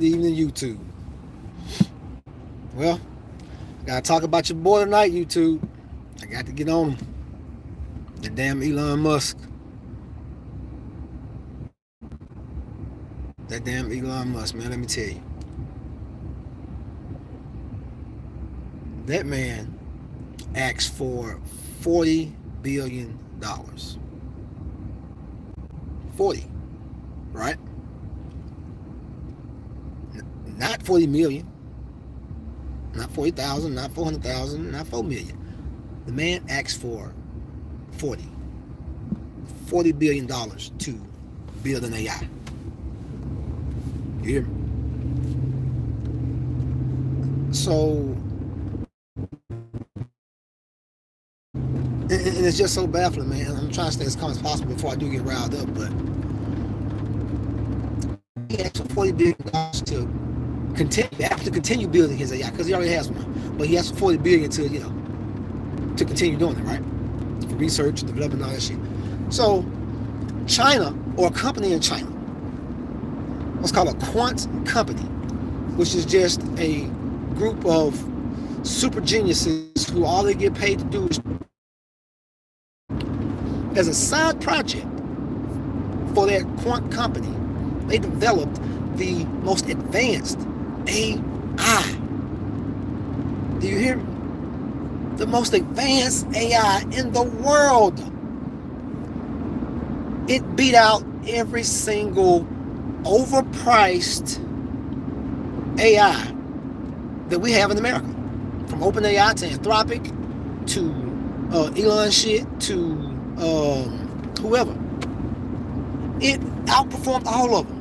evening, YouTube. Well, gotta talk about your boy tonight, YouTube. I got to get on him. The damn Elon Musk. That damn Elon Musk, man. Let me tell you, that man asked for $40 billion. 40, right? Not 40 million, not 40,000, not 400,000, not 4 million. The man asked for 40. $40 billion to build an AI. You hear me? So, and it's just so baffling, man. I'm trying to stay as calm as possible before I do get riled up, but he asked for $40 billion to continue building his AI because he already has one. But he asked for 40 billion to to continue doing it, right? For research, development, all that shit. So China, or a company in China, what's called a quant company, which is just a group of super geniuses who all they get paid to do is, as a side project for their quant company, they developed the most advanced AI. Do you hear me? The most advanced AI in the world. It beat out every single overpriced AI that we have in America. From OpenAI to Anthropic to Elon shit to whoever. It outperformed all of them.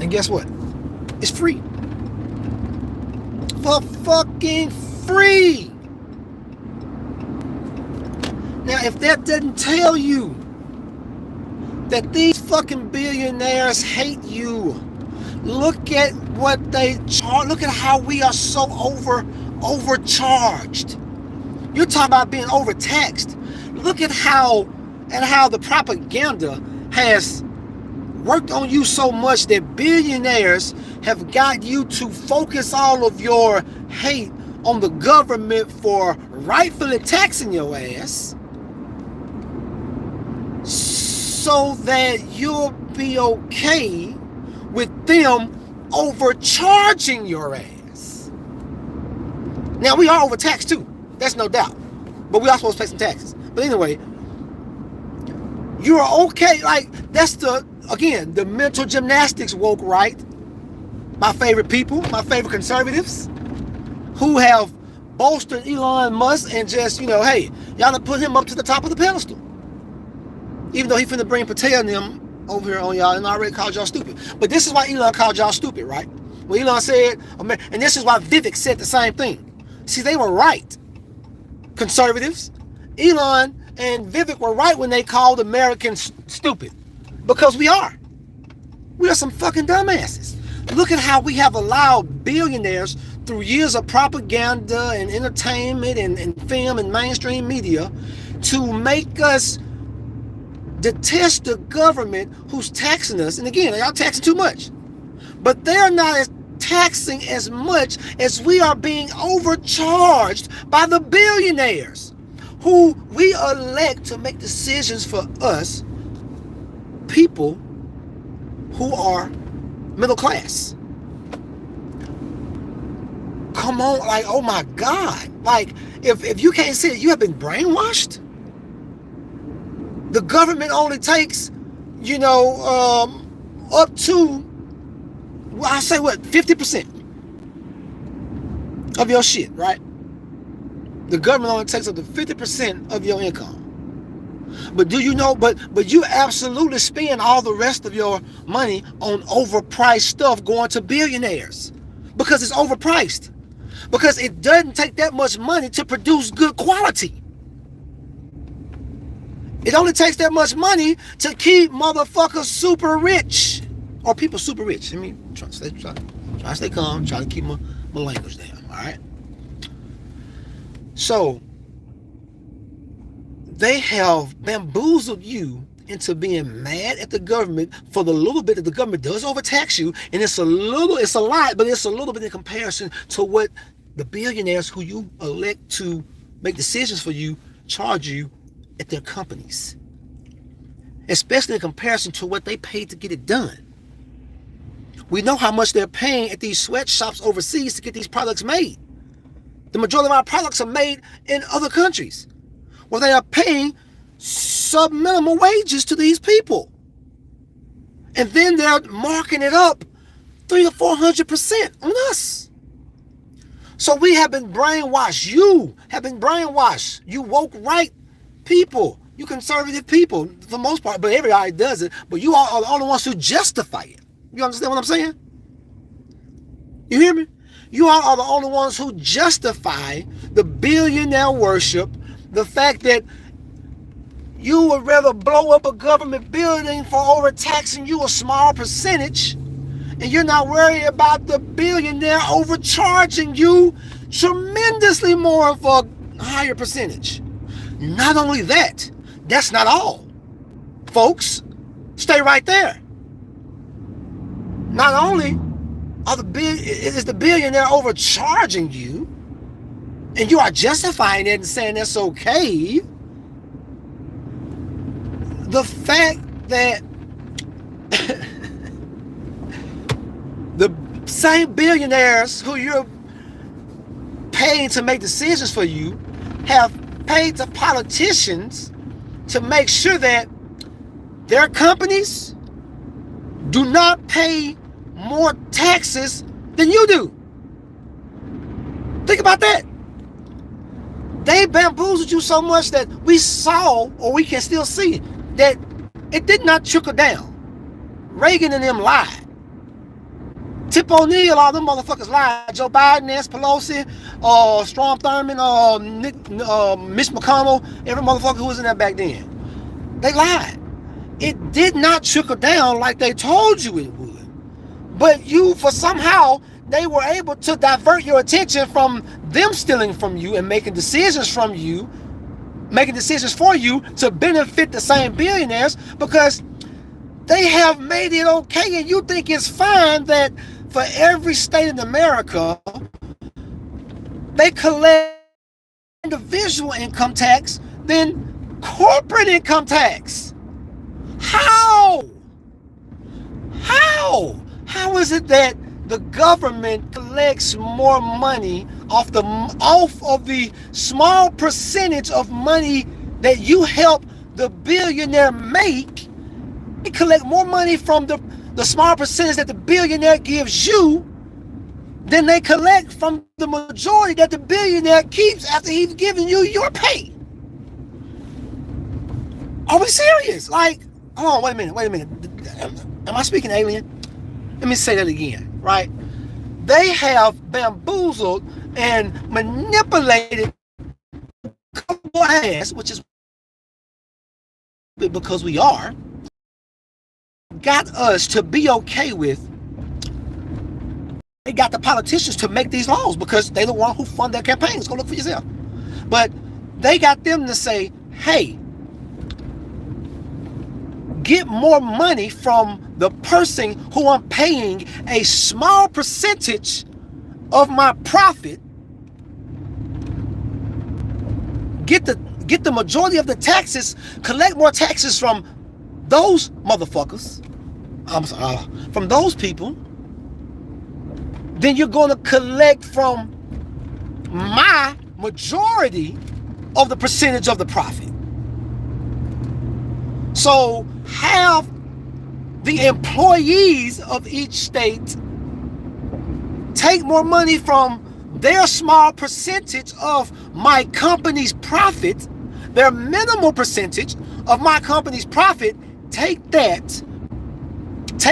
And guess what? It's free. For fucking free. Now, if that doesn't tell you that these fucking billionaires hate you, look at what they charge. Look at how we are so overcharged. You're talking about being overtaxed. Look at how the propaganda has worked on you so much that billionaires have got you to focus all of your hate on the government for rightfully taxing your ass, so that you'll be okay with them overcharging your ass. Now, we are overtaxed too. That's no doubt. But we are supposed to pay some taxes. But anyway, you're okay. Like, that's the mental gymnastics woke right. My favorite people, my favorite conservatives, who have bolstered Elon Musk and just, hey, y'all done put him up to the top of the pedestal. Even though he finna bring Patel and them over here on y'all and already called y'all stupid. But this is why Elon called y'all stupid, right? When Elon said, and this is why Vivek said the same thing. See, they were right. Conservatives, Elon and Vivek were right when they called Americans stupid. Because we are. We are some fucking dumbasses. Look at how we have allowed billionaires, through years of propaganda and entertainment and film and mainstream media, to make us detest the government who's taxing us. And again, y'all taxing too much. But they're not taxing as much as we are being overcharged by the billionaires who we elect to make decisions for us, people who are middle class. Come on, like, oh my God. Like, if you can't see it, you have been brainwashed. The government only takes, up to, I say what, 50% of your shit, right? The government only takes up to 50% of your income. But do you know, but you absolutely spend all the rest of your money on overpriced stuff going to billionaires. Because it's overpriced. Because it doesn't take that much money to produce good quality. It only takes that much money to keep motherfuckers super rich. Or people super rich. I mean, try to stay calm, try to keep my language down, alright? So, they have bamboozled you into being mad at the government for the little bit that the government does overtax you, and it's a lot, but it's a little bit in comparison to what the billionaires who you elect to make decisions for you charge you at their companies, especially in comparison to what they paid to get it done. We know how much they're paying at these sweatshops overseas to get these products made. The majority of our products are made in other countries where they are paying sub-minimal wages to these people. And then they're marking it up 300 or 400% on us. So we have been brainwashed. You have been brainwashed. You woke right people. You conservative people, for the most part, but everybody does it. But you all are the only ones who justify it. You understand what I'm saying? You hear me? You all are the only ones who justify the billionaire worship, the fact that you would rather blow up a government building for overtaxing you a small percentage, and you're not worried about the billionaire overcharging you tremendously more for a higher percentage. Not only that, that's not all. Folks, stay right there. Not only is the billionaire overcharging you, and you are justifying it and saying that's okay, the fact that the same billionaires who you're paying to make decisions for you have paid to politicians to make sure that their companies do not pay more taxes than you do. Think about that. They bamboozled you so much that we saw, or we can still see, that it did not trickle down. Reagan and them lied. Tip O'Neill, all them motherfuckers lied. Joe Biden, Nancy Pelosi, Strom Thurmond, Mitch McConnell, every motherfucker who was in there back then. They lied. It did not trickle down like they told you it would. But you, for somehow, they were able to divert your attention from them stealing from you and making decisions from you, making decisions for you to benefit the same billionaires, because they have made it okay, and you think it's fine that for every state in America, they collect individual income tax than corporate income tax. How? How is it that the government collects more money off of the small percentage of money that you help the billionaire make? They collect more money from the small percentage that the billionaire gives you than they collect from the majority that the billionaire keeps after he's giving you your pay. Are we serious? Like, hold on, wait a minute. Am I speaking alien? Let me say that again, right? They have bamboozled and manipulated ass, which is because we are, got us to be okay with. They got the politicians to make these laws because they're the one who fund their campaigns. Go look for yourself. But they got them to say, hey, get more money from the person who I'm paying a small percentage of my profit. Get the majority of the taxes, collect more taxes from those motherfuckers, from those people, then you're going to collect from my majority of the percentage of the profit. So have the employees of each state take more money from their small percentage of my company's profit, their minimal percentage of my company's profit, take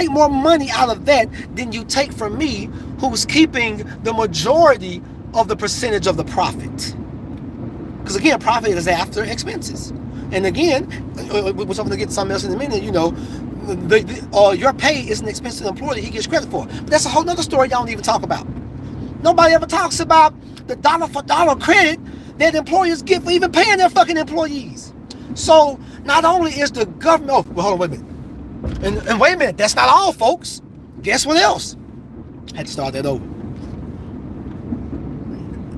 more money out of that than you take from me, who's keeping the majority of the percentage of the profit. Because again, profit is after expenses. And again, we're going to get something else in a minute, your pay is an expense to the employee that he gets credit for. But that's a whole nother story y'all don't even talk about. Nobody ever talks about the dollar for dollar credit that employers give for even paying their fucking employees. So Not only is the government, oh, well, hold on, wait a minute. And wait a minute, that's not all, folks. Guess what else? I had to start that over.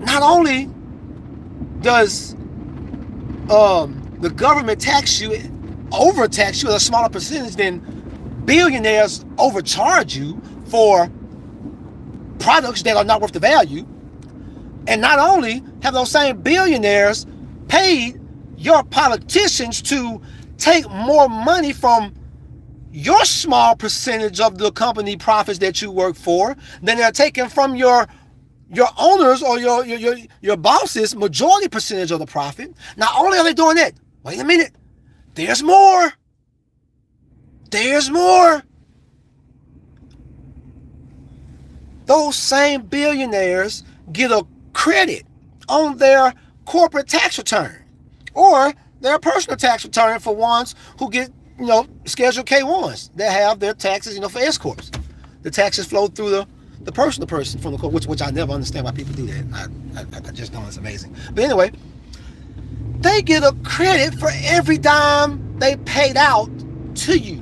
Not only does the government tax you, overtax you at a smaller percentage than billionaires overcharge you for products that are not worth the value, and not only have those same billionaires paid your politicians to take more money from your small percentage of the company profits that you work for than they're taking from your owners or your bosses majority percentage of the profit. Not only are they doing that, wait a minute, there's more. There's more. Those same billionaires get a credit on their corporate tax return or their personal tax return for ones who get, Schedule K1s that have their taxes, for S corps. The taxes flow through the personal person from the corp, which I never understand why people do that. I just don't. It's amazing. But anyway, they get a credit for every dime they paid out to you.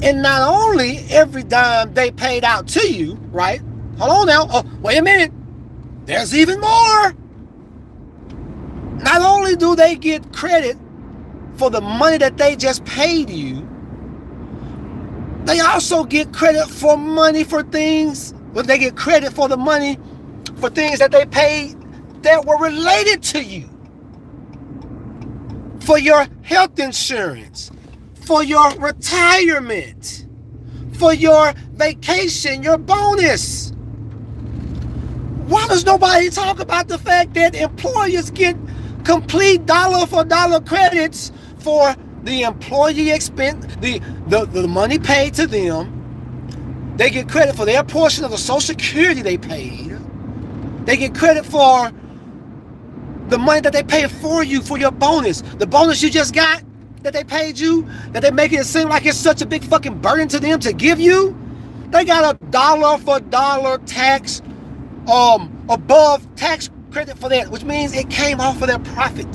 And not only every dime they paid out to you, right? Hold on now. Oh, wait a minute. There's even more. Not only do they get credit for the money that they just paid you, they also get credit for money for things, but they get credit for the money for things that they paid that were related to you. For your health insurance, for your retirement, for your vacation, your bonus. Why does nobody talk about the fact that employers get complete dollar for dollar credits for the employee expense, the money paid to them? They get credit for their portion of the Social Security they paid. They get credit for the money that they paid for you for your bonus. The bonus you just got that they paid you, that they make it seem like it's such a big fucking burden to them to give you. They got a dollar for dollar tax, above tax credit for that, which means it came off of their profit.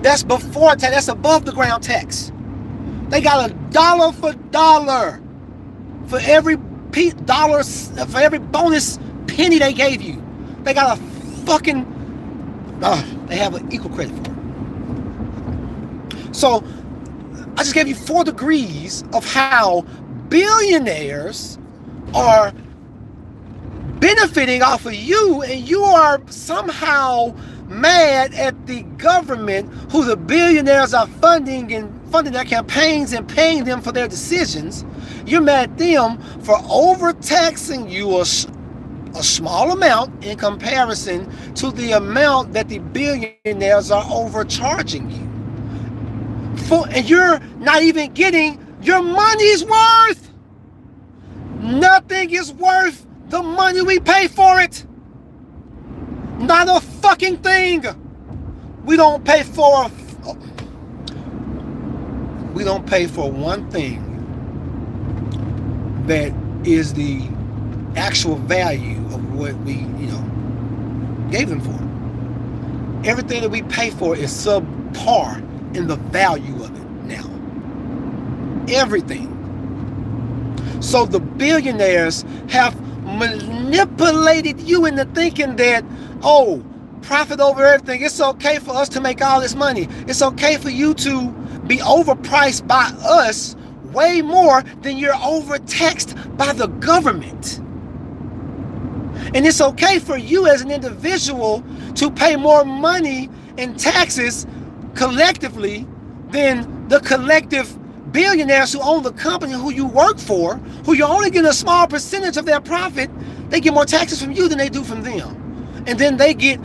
That's before tax. That's above the ground tax. They got a dollar for dollar for every dollar, for every bonus penny they gave you. They got a fucking, they have an equal credit for it. So I just gave you 4 degrees of how billionaires are benefiting off of you, and you are somehow mad at the government who the billionaires are funding their campaigns and paying them for their decisions. You're mad at them for overtaxing you a small amount in comparison to the amount that the billionaires are overcharging you. And you're not even getting your money's worth. Nothing is worth the money we pay for it. Not a fucking thing. We don't pay for one thing that is the actual value of what we, gave them for. Everything that we pay for is subpar in the value of it now. Everything. So the billionaires have manipulated you into thinking that, profit over everything. It's okay for us to make all this money. It's okay for you to be overpriced by us way more than you're overtaxed by the government. And it's okay for you as an individual to pay more money in taxes collectively than the collective billionaires who own the company who you work for, who you're only getting a small percentage of their profit. They get more taxes from you than they do from them. And then they get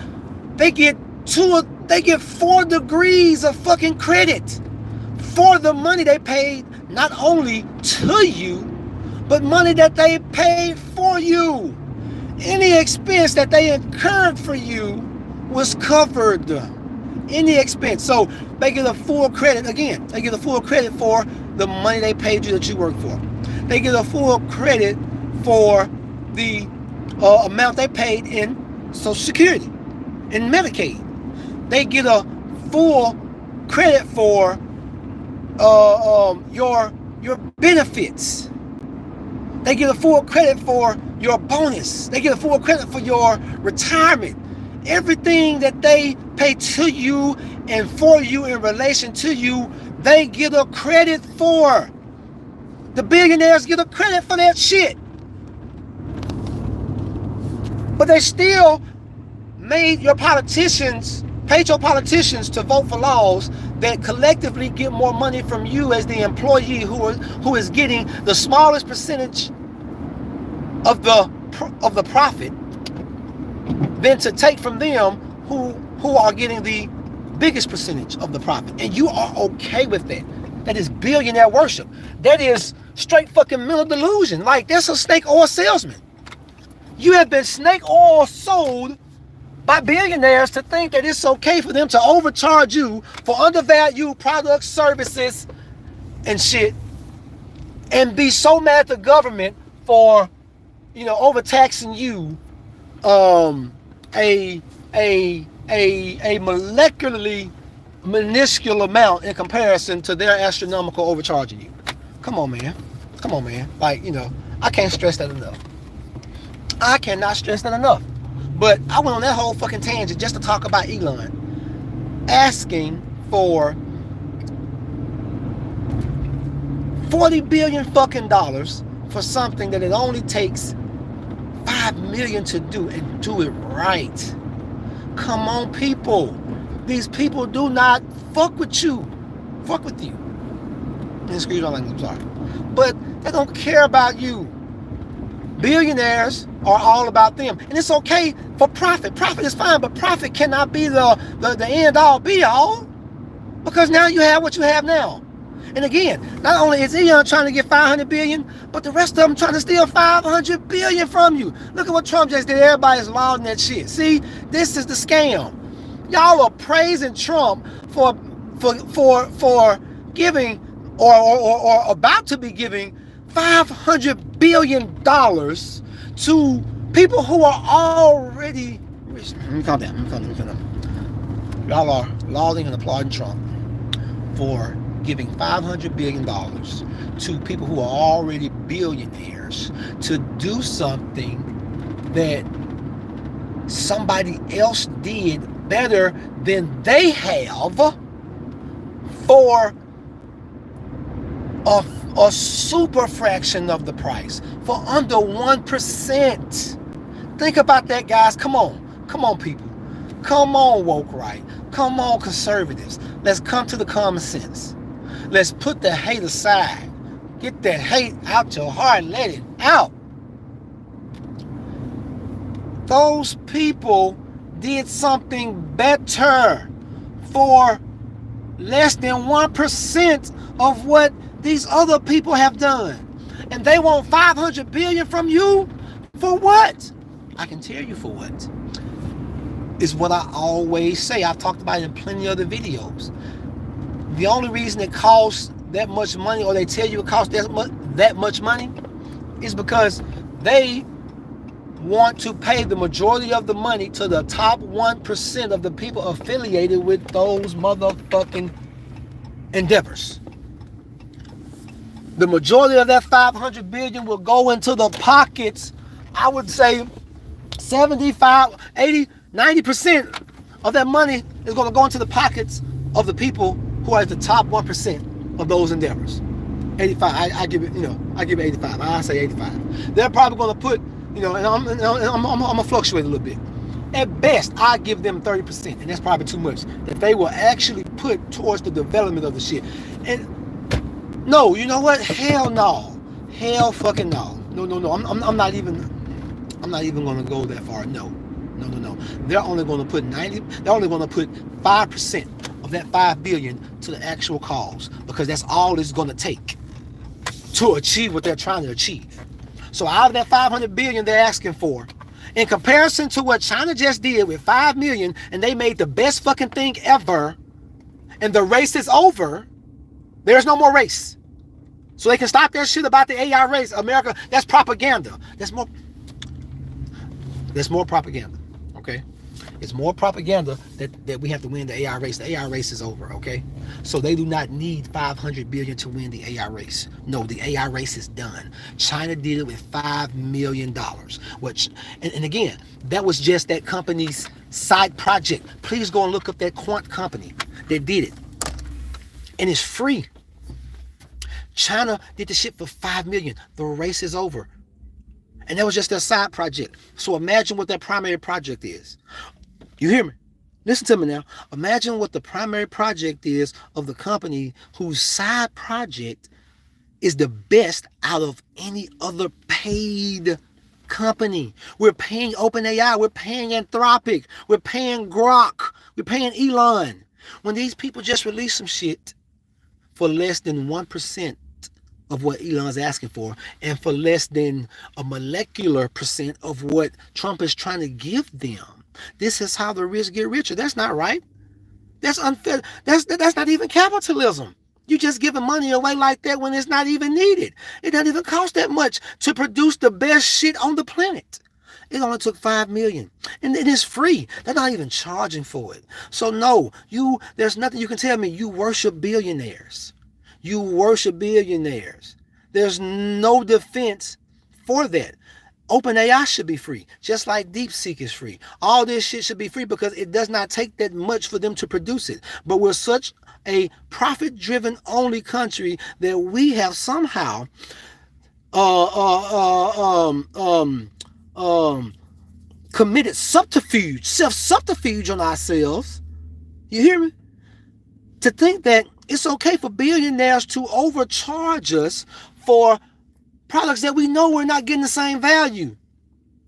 4 degrees of fucking credit for the money they paid not only to you, but money that they paid for you. Any expense that they incurred for you was covered. Any expense. So they get a full credit again. They get a full credit for the money they paid you that you work for. They get a full credit for the amount they paid in Social Security and Medicaid. They get a full credit for your benefits. They get a full credit for your bonus. They get a full credit for your retirement. Everything that they pay to you and for you in relation to you, they get a credit for. The billionaires get a credit for that shit. But they still paid your politicians to vote for laws that collectively get more money from you as the employee who is getting the smallest percentage of the profit than to take from them who are getting the biggest percentage of the profit. And you are okay with that. That is billionaire worship. That is straight fucking mental delusion. Like, that's a snake oil salesman. You have been snake oil sold by billionaires to think that it's okay for them to overcharge you for undervalued products, services, and shit, and be so mad at the government for, overtaxing you a molecularly minuscule amount in comparison to their astronomical overcharging you. Come on, man. Like, I can't stress that enough. I cannot stress that enough. But I went on that whole fucking tangent just to talk about Elon asking for $40 billion fucking dollars for something that it only takes $5 million to do, and do it right. Come on, people. These people do not fuck with you. Excuse my language, I'm sorry. But they don't care about you. Billionaires are all about them. And it's okay for profit. Profit is fine, but profit cannot be the end all be all. Because now you have what you have now. And again, not only is Elon trying to get $500 billion, but the rest of them trying to steal $500 billion from you. Look at what Trump just did. Everybody's lauding that shit. See, this is the scam. Y'all are praising Trump for giving or about to be giving $500 billion to people who are already rich. Calm down. Y'all are lauding and applauding Trump for giving $500 billion to people who are already billionaires to do something that somebody else did better than they have for a super fraction of the price, for under 1%. Think about that, guys. Come on, people. Come on, woke right. Come on, conservatives. Let's come to the common sense. Let's put the hate aside. Get that hate out your heart and let it out. Those people did something better for less than 1% of what these other people have done. And they want $500 billion from you? For what? I can tell you for what. It's what I always say. I've talked about it in plenty of other videos. The only reason it costs that much money, or they tell you it costs that much money, is because they want to pay the majority of the money to the top 1% of the people affiliated with those motherfucking endeavors. The majority of that $500 billion will go into the pockets, I would say 75, 80, 90% of that money is going to go into the pockets of the people who are at the top 1% of those endeavors. 85, I give it 85. I say 85. They're probably going to put, and I'm going to fluctuate a little bit. At best, I give them 30%, and that's probably too much, that they will actually put towards the development of the shit. And no, you know what? Hell no. Hell fucking no. No. I'm not even going to go that far. No. They're only going to put 5% of that $5 billion to the actual cause, because that's all it's going to take to achieve what they're trying to achieve. So out of that $500 billion they're asking for, in comparison to what China just did with $5 million, and they made the best fucking thing ever, and the race is over, there's no more race. So they can stop that shit about the AI race. America, that's propaganda. That's more propaganda. Okay? It's more propaganda that we have to win the AI race. The AI race is over, okay? So they do not need 500 billion to win the AI race. No, the AI race is done. China did it with $5 million, which, and again, that was just that company's side project. Please go and look up that quant company that did it, and it's free. China did the shit for 5 million. The race is over. And that was just their side project. So imagine what their primary project is. You hear me? Listen to me now. Imagine what the primary project is of the company whose side project is the best out of any other paid company. We're paying OpenAI. We're paying Anthropic. We're paying Grok. We're paying Elon. When these people just release some shit for less than 1% of what Elon's asking for, and for less than a molecular percent of what Trump is trying to give them. This is how the rich get richer. That's not right. That's unfair. That's not even capitalism. You just giving money away like that when it's not even needed. It doesn't even cost that much to produce the best shit on the planet. It only took 5 million. And it is free. They're not even charging for it. So no, there's nothing you can tell me. You worship billionaires. You worship billionaires. There's no defense for that. OpenAI should be free, just like DeepSeek is free. All this shit should be free because it does not take that much for them to produce it. But we're such a profit-driven only country that we have somehow committed subterfuge, self-subterfuge on ourselves. You hear me? To think that it's okay for billionaires to overcharge us for products that we know we're not getting the same value.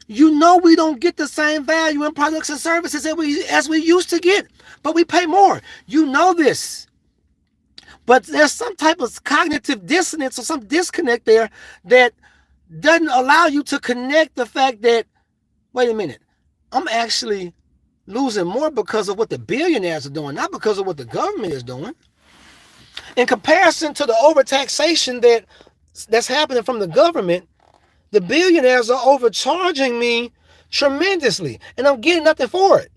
You know we don't get the same value in products and services as we used to get, but we pay more. You know this. But there's some type of cognitive dissonance or some disconnect there that doesn't allow you to connect the fact that, wait a minute, I'm actually losing more because of what the billionaires are doing, not because of what the government is doing. In comparison to the overtaxation that's happening from the government, the billionaires are overcharging me tremendously, and I'm getting nothing for it.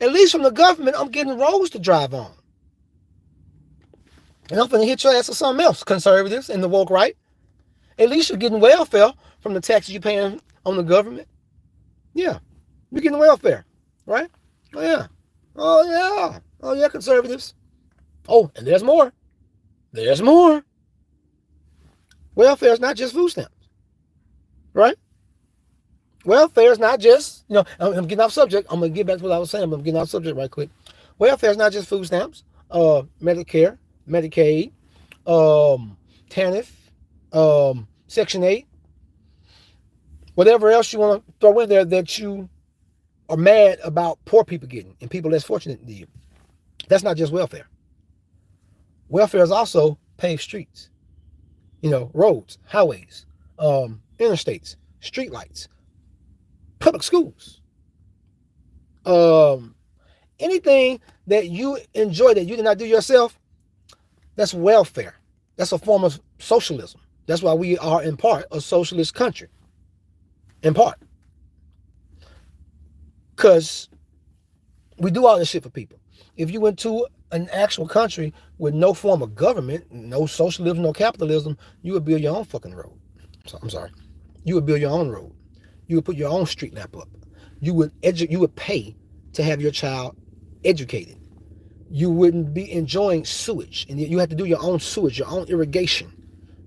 At least from the government, I'm getting roads to drive on. And I'm going to hit your ass with something else, conservatives and the woke right. At least you're getting welfare from the taxes you're paying on the government. Yeah, you're getting welfare, right? Oh, yeah. Oh, yeah. Oh, yeah, conservatives. Oh, and there's more. There's more. Welfare is not just food stamps, right? Welfare is not just, I'm getting off subject. I'm going to get back to what I was saying, but I'm getting off subject right quick. Welfare is not just food stamps, Medicare, Medicaid, TANF, Section 8, whatever else you want to throw in there that you are mad about poor people getting and people less fortunate than you. That's not just welfare. Welfare is also paved streets, roads, highways, interstates, streetlights, public schools, anything that you enjoy that you did not do yourself. That's welfare. That's a form of socialism. That's why we are in part a socialist country. In part. Because we do all this shit for people. If you went to an actual country with no form of government, no socialism, no capitalism, you would build your own fucking road. So, I'm sorry. You would build your own road. You would put your own street lamp up. You would pay to have your child educated. You wouldn't be enjoying sewage, and you have to do your own sewage, your own irrigation.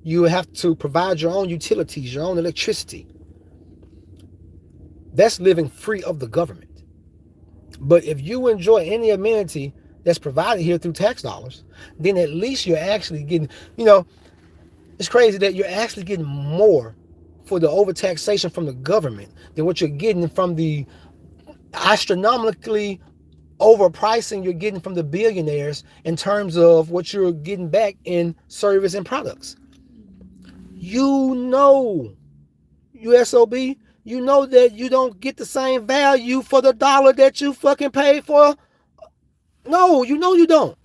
You have to provide your own utilities, your own electricity. That's living free of the government. But if you enjoy any amenity that's provided here through tax dollars, then at least you're actually getting, it's crazy that you're actually getting more for the overtaxation from the government than what you're getting from the astronomically overpricing you're getting from the billionaires in terms of what you're getting back in service and products. USOB, you know that you don't get the same value for the dollar that you fucking paid for. No, you don't.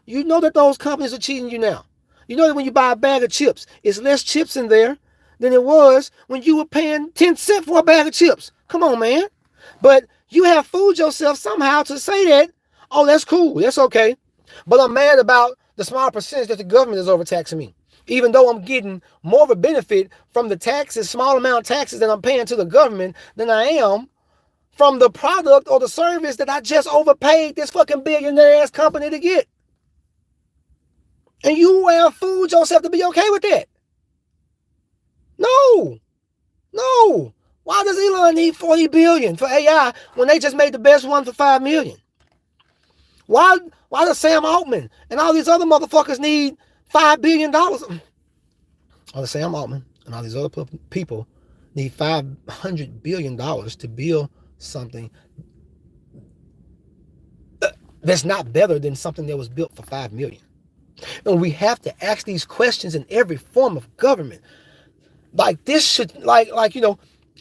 You know that those companies are cheating you now. You know that when you buy a bag of chips, it's less chips in there than it was when you were paying 10 cents for a bag of chips. Come on, man. But You have fooled yourself somehow to say that, oh, that's cool, that's okay. But I'm mad about the small percentage that the government is overtaxing me. Even though I'm getting more of a benefit from the taxes, small amount of taxes that I'm paying to the government than I am from the product or the service that I just overpaid this fucking billionaire ass company to get. And you have fooled yourself to be okay with that. No. No. Why does Elon need 40 billion for AI when they just made the best one for 5 million? Why does Sam Altman and all these other motherfuckers need $5 billion? Or Sam Altman and all these other people need $500 billion to build something that's not better than something that was built for 5 million. And we have to ask these questions in every form of government. Like this should, like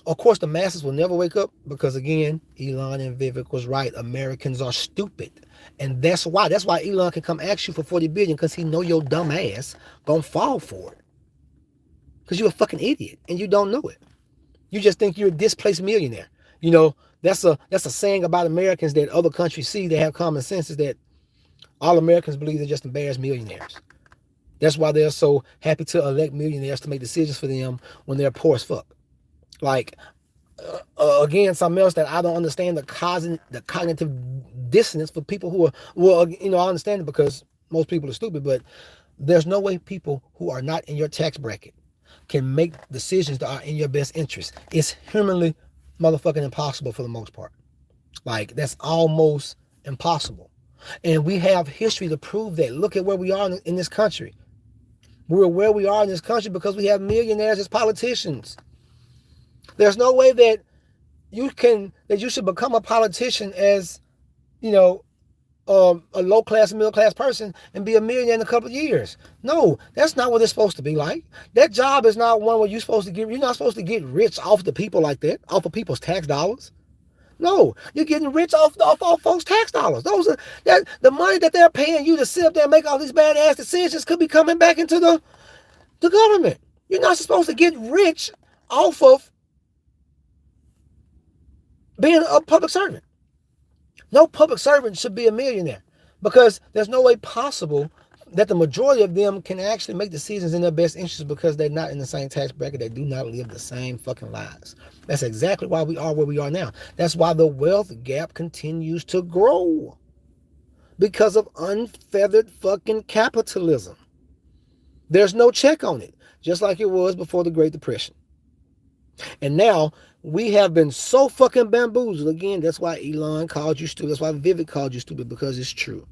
of course the masses will never wake up because again, Elon and Vivek was right. Americans are stupid. And that's why Elon can come ask you for 40 billion because he know your dumb ass gonna fall for it. Because you're a fucking idiot and you don't know it. You just think you're a displaced millionaire. That's a saying about Americans that other countries see. They have common sense is that all Americans believe they're just embarrassed millionaires. That's why they're so happy to elect millionaires to make decisions for them when they're poor as fuck. Like, again, something else that I don't understand, the cognitive dissonance for people who are, well, I understand it because most people are stupid, but there's no way people who are not in your tax bracket can make decisions that are in your best interest. It's humanly motherfucking impossible for the most part. Like, that's almost impossible. And we have history to prove that. Look at where we are in this country. We're where we are in this country because we have millionaires as politicians. There's no way that you should become a politician as, a low-class, middle-class person and be a millionaire in a couple of years. No, that's not what it's supposed to be like. That job is not one where you're not supposed to get rich off the people like that, off of people's tax dollars. No, you're getting rich off folks' tax dollars. The money that they're paying you to sit up there and make all these badass decisions could be coming back into the government. You're not supposed to get rich off of being a public servant. No public servant should be a millionaire because there's no way possible that the majority of them can actually make decisions in their best interest because they're not in the same tax bracket. They do not live the same fucking lives. That's exactly why we are where we are now. That's why the wealth gap continues to grow because of unfeathered fucking capitalism. There's no check on it, just like it was before the Great Depression. And now we have been so fucking bamboozled. Again, that's why Elon called you stupid. That's why Vivek called you stupid, because it's true.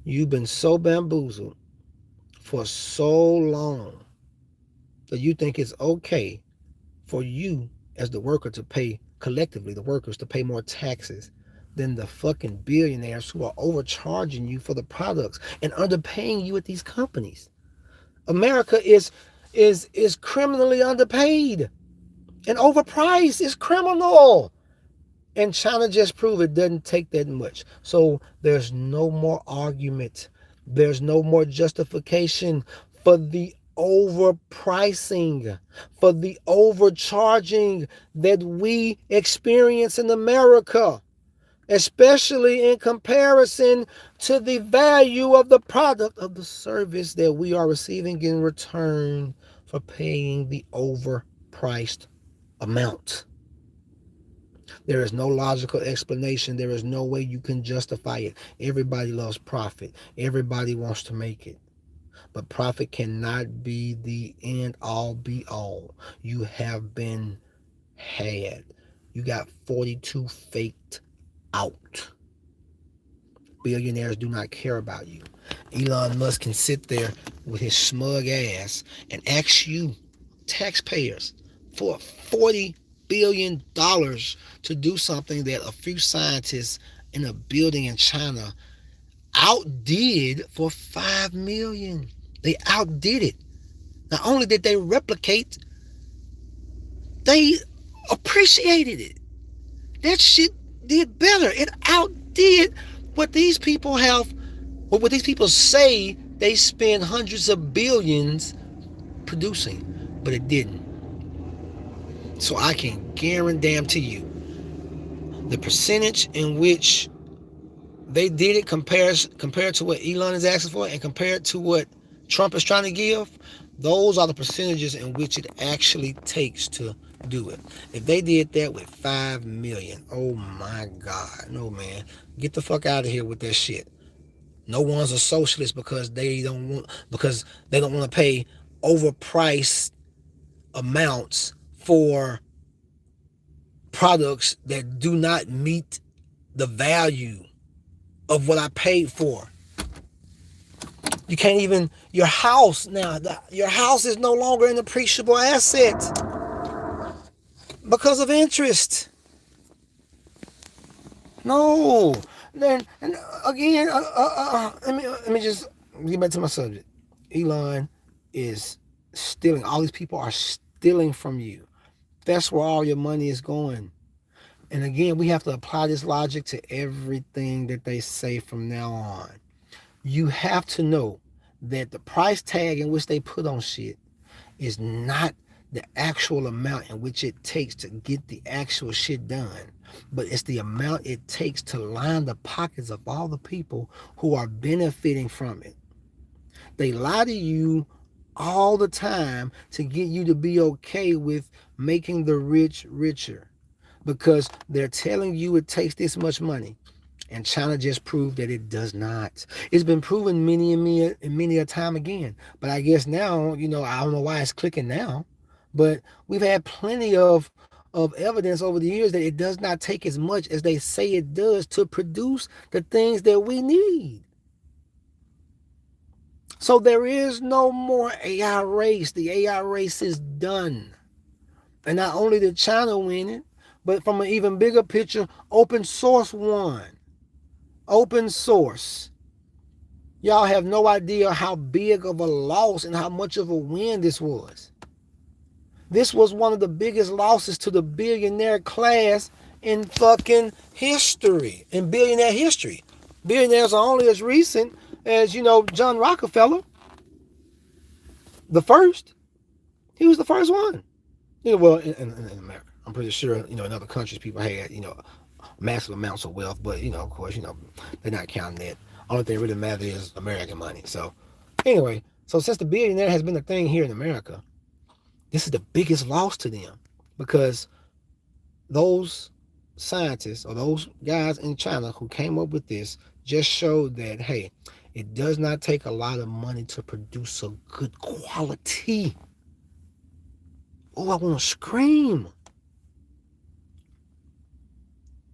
You've been so bamboozled for so long that you think it's okay for you as the worker to pay, collectively, the workers to pay more taxes than the fucking billionaires who are overcharging you for the products and underpaying you at these companies. America is criminally underpaid and overpriced. It's criminal. And China just proved it doesn't take that much. So there's no more argument. There's no more justification for the overpricing, for the overcharging that we experience in America, especially in comparison to the value of the product of the service that we are receiving in return for paying the overpriced amount. There is no logical explanation. There is no way you can justify it. Everybody loves profit. Everybody wants to make it. But profit cannot be the end all be all. You have been had. You got 42 faked out. Billionaires do not care about you. Elon Musk can sit there with his smug ass and ask you, taxpayers, for $40 billion to do something that a few scientists in a building in China outdid for $5 million. They outdid it. Not only did they replicate, they appreciated it. That shit did better. It outdid what these people have, what these people say they spend hundreds of billions producing, but it didn't. So I can guarantee you, The percentage in which they did it compared to what Elon is asking for and compared to what Trump is trying to give, those are the percentages in which it actually takes to do it. If they did that with 5 million, oh my God, no man, get the fuck out of here with that shit. No one's a socialist because they don't want to pay overpriced amounts for products that do not meet the value of what I paid for. You can't even, your house now, your house is no longer an appreciable asset because of interest. No. Then, and again, let me just get back to my subject. Elon is stealing. All these people are stealing from you. That's where all your money is going. And again, we have to apply this logic to everything that they say from now on. You have to know that the price tag in which they put on shit is not the actual amount in which it takes to get the actual shit done, but it's the amount it takes to line the pockets of all the people who are benefiting from it. They lie to you all the time to get you to be okay with making the rich richer, because they're telling you it takes this much money. And China just proved that it does not. It's been proven many a time again. But I guess now, I don't know why it's clicking now. But we've had plenty of evidence over the years that it does not take as much as they say it does to produce the things that we need. So there is no more AI race. The AI race is done. And not only did China win it, but from an even bigger picture, open source won. Open source. Y'all have no idea how big of a loss and how much of a win this was. This was one of the biggest losses to the billionaire class in fucking history, in billionaire history. Billionaires are only as recent as, John Rockefeller. The first. He was the first one. Well, in America. I'm pretty sure, in other countries people had, massive amounts of wealth, but, of course, they're not counting that. Only thing that really matters is American money. So, anyway, since the billionaire has been a thing here in America, this is the biggest loss to them, because those scientists or those guys in China who came up with this just showed that, hey, it does not take a lot of money to produce a good quality. Oh, I want to scream.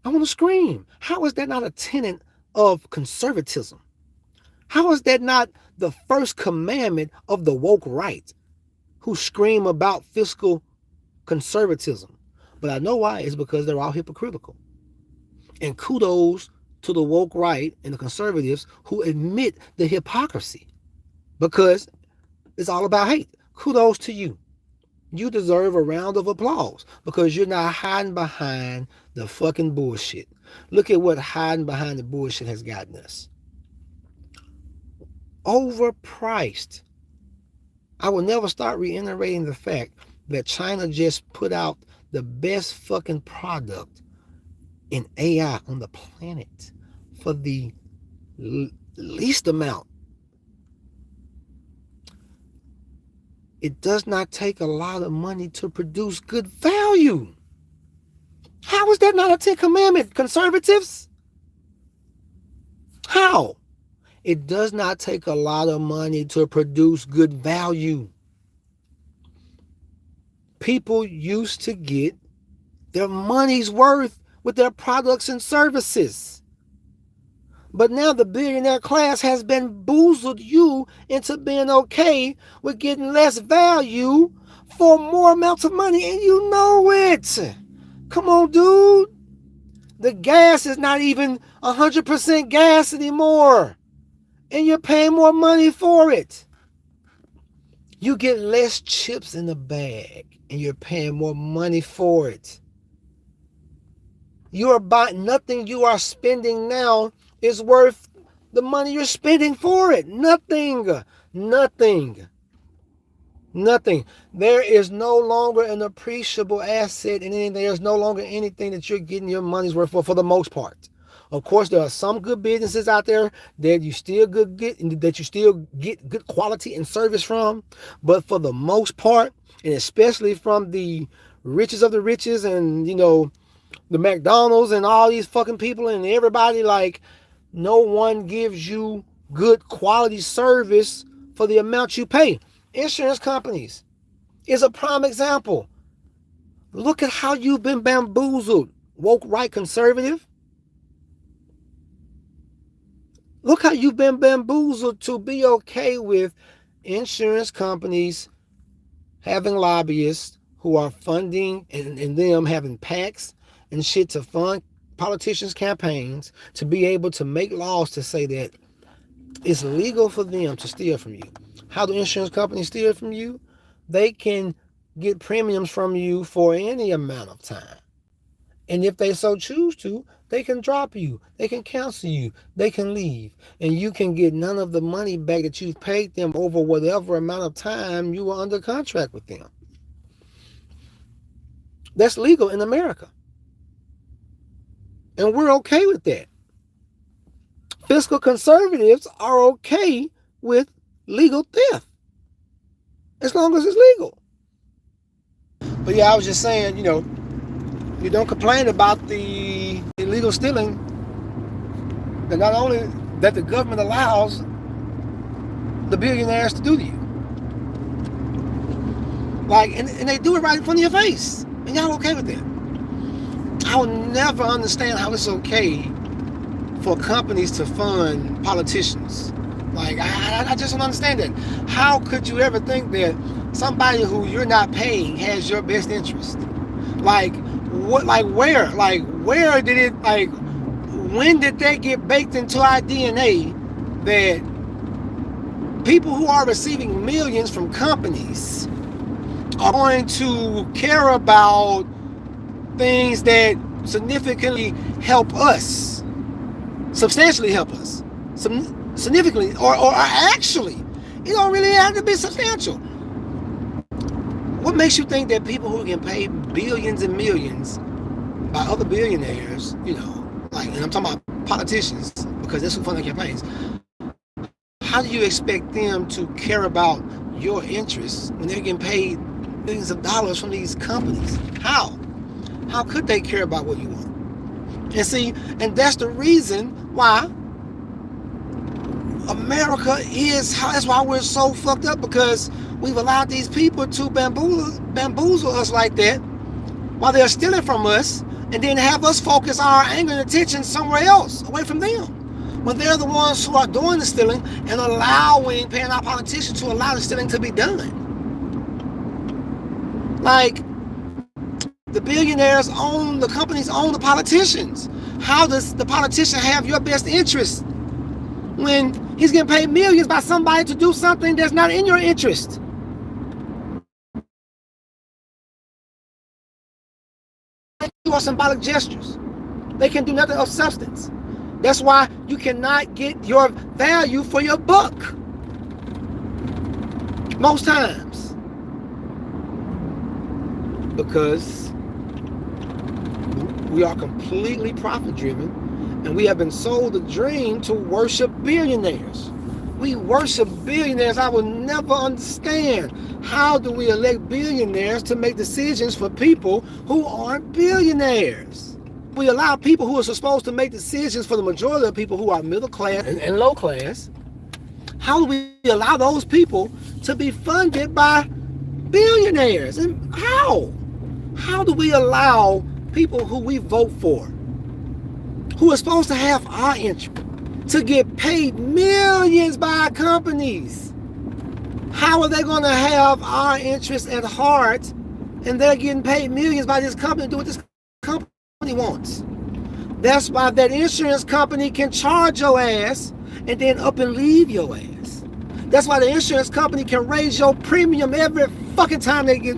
I want to scream. How is that not a tenet of conservatism? How is that not the first commandment of the woke right, who scream about fiscal conservatism? But I know why. It's because they're all hypocritical. And kudos to the woke right and the conservatives who admit the hypocrisy, because it's all about hate. Kudos to you. You deserve a round of applause because you're not hiding behind the fucking bullshit. Look at what hiding behind the bullshit has gotten us. Overpriced. I will never stop reiterating the fact that China just put out the best fucking product in AI on the planet for the least amount. It does not take a lot of money to produce good value. How is that not a 10 commandment, conservatives? How? It does not take a lot of money to produce good value. People used to get their money's worth with their products and services. But now the billionaire class has bamboozled you into being okay with getting less value for more amounts of money, and you know it. Come on, dude. The gas is not even 100% gas anymore, and you're paying more money for it. You get less chips in the bag, and you're paying more money for it. You are buying nothing you are spending now is worth the money you're spending for it. Nothing. Nothing. There is no longer an appreciable asset in anything. There's no longer anything that you're getting your money's worth for the most part. Of course, there are some good businesses out there that you still get good quality and service from, but for the most part, and especially from the riches of the riches, and the McDonald's and all these fucking people and everybody, like, no one gives you good quality service for the amount you pay. Insurance companies is a prime example. Look at how you've been bamboozled, woke, right, conservative. Look how you've been bamboozled to be okay with insurance companies having lobbyists who are funding and them having PACs and shit to fund politicians' campaigns to be able to make laws to say that it's legal for them to steal from you. How do insurance companies steal from you? They can get premiums from you for any amount of time. And if they so choose to, they can drop you, they can cancel you, they can leave. And you can get none of the money back that you've paid them over whatever amount of time you were under contract with them. That's legal in America. And we're okay with that. Fiscal conservatives are okay with legal theft as long as it's legal. But yeah, I was just saying, you don't complain about the illegal stealing that not only that the government allows the billionaires to do to you. Like, and they do it right in front of your face. And y'all okay with that? I will never understand how it's okay for companies to fund politicians. Like, I just don't understand that. How could you ever think that somebody who you're not paying has your best interest? Like, what? Like, where? Like, where did it? Like, when did that get baked into our DNA that people who are receiving millions from companies are going to care about things that significantly help us, substantially help us, significantly, or actually, it don't really have to be substantial. What makes you think that people who can pay billions and millions by other billionaires, like, and I'm talking about politicians, because that's who fund their campaigns, how do you expect them to care about your interests when they're getting paid millions of dollars from these companies? How? How could they care about what you want? And see, and that's the reason why America that's why we're so fucked up, because we've allowed these people to bamboozle us like that while they're stealing from us, and then have us focus our anger and attention somewhere else, away from them, when they're the ones who are doing the stealing and paying our politicians to allow the stealing to be done. Like, the billionaires own the companies, own the politicians. How does the politician have your best interest when he's getting paid millions by somebody to do something that's not in your interest? They are symbolic gestures. They can do nothing of substance. That's why you cannot get your value for your buck most times, because we are completely profit driven, and we have been sold the dream to worship billionaires. We worship billionaires. I will never understand, how do we elect billionaires to make decisions for people who aren't billionaires? We allow people who are supposed to make decisions for the majority of people who are middle class and low class. How do we allow those people to be funded by billionaires? And how? How do we allow people who we vote for, who are supposed to have our interest, to get paid millions by companies? How are they going to have our interest at heart, and they're getting paid millions by this company to do what this company wants? That's why that insurance company can charge your ass and then up and leave your ass. That's why the insurance company can raise your premium every fucking time they get.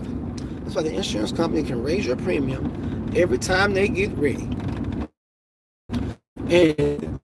That's why the insurance company can raise your premium every time they get ready. And